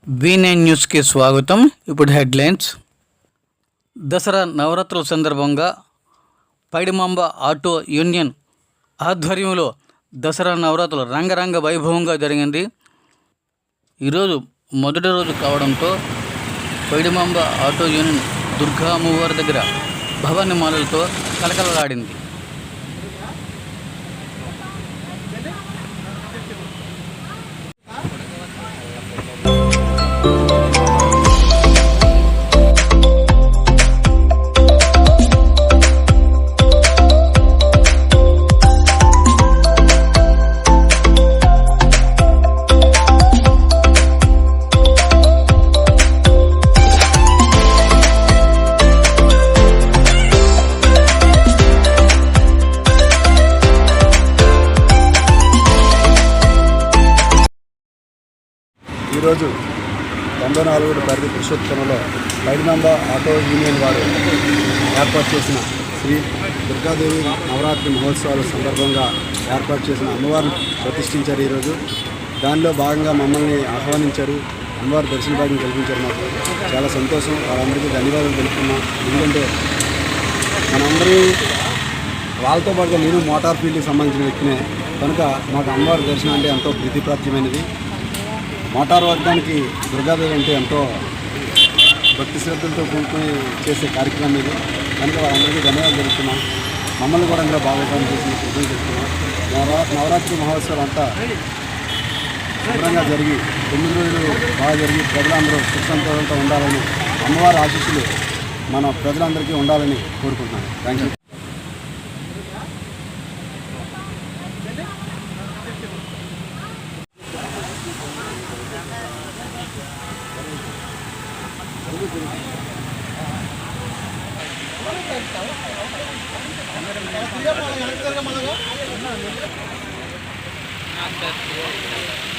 V9 న్యూస్కి స్వాగతం. ఇప్పుడు హెడ్లైన్స్. దసరా నవరాత్రుల సందర్భంగా పైడిమాంబ ఆటో యూనియన్ ఆధ్వర్యంలో దసరా నవరాత్రులు రంగరంగ వైభవంగా జరిగింది. ఈరోజు మొదటి రోజు కావడంతో పైడిమాంబ ఆటో యూనియన్ దుర్గా అమ్మవారి దగ్గర భవానీ మాలలతో కలకలలాడింది. ఈరోజు 94 పరిధి పురుషోత్తమంలో పైడిమాంబ ఆటో యూనియన్ వారు ఏర్పాటు చేసిన శ్రీ దుర్గాదేవి నవరాత్రి మహోత్సవాల సందర్భంగా ఏర్పాటు చేసిన అమ్మవారిని ప్రతిష్ఠించారు. ఈరోజు దానిలో భాగంగా మమ్మల్ని ఆహ్వానించారు. అమ్మవారి దర్శన భాగ్యం కల్పించారు. మాకు చాలా సంతోషం. వాళ్ళందరికీ ధన్యవాదాలు తెలుపుతున్నాం. ఎందుకంటే మనందరూ వాళ్ళతో పాటుగా నేను మోటార్ ఫీల్డ్కి సంబంధించిన వ్యక్తినే కనుక మాకు అమ్మవారి దర్శనం అంటే ఎంతో ప్రీతిప్రాప్యమైనది. మోటార్ వర్గానికి దుర్గాదేవి అంటే ఎంతో భక్తి శ్రద్ధలతో కూడుకుని చేసే కార్యక్రమం ఇది. కనుక వాళ్ళందరికీ ధన్యవాదాలు తెలుపుతున్నాం. మమ్మల్ని కూడా ఇంకా భాగస్వామ్యం చేసిన కృతజ్ఞతలు చెప్తున్నాం. నవరాత్రి మహోత్సవం అంతా శుభ్రంగా జరిగి 9 రోజులు బాగా జరిగి ప్రజలందరూ సుఖ సంతోషంతో ఉండాలని, అమ్మవారి ఆశీస్సులు మన ప్రజలందరికీ ఉండాలని కోరుకుంటున్నాను. Thank you. Gracias.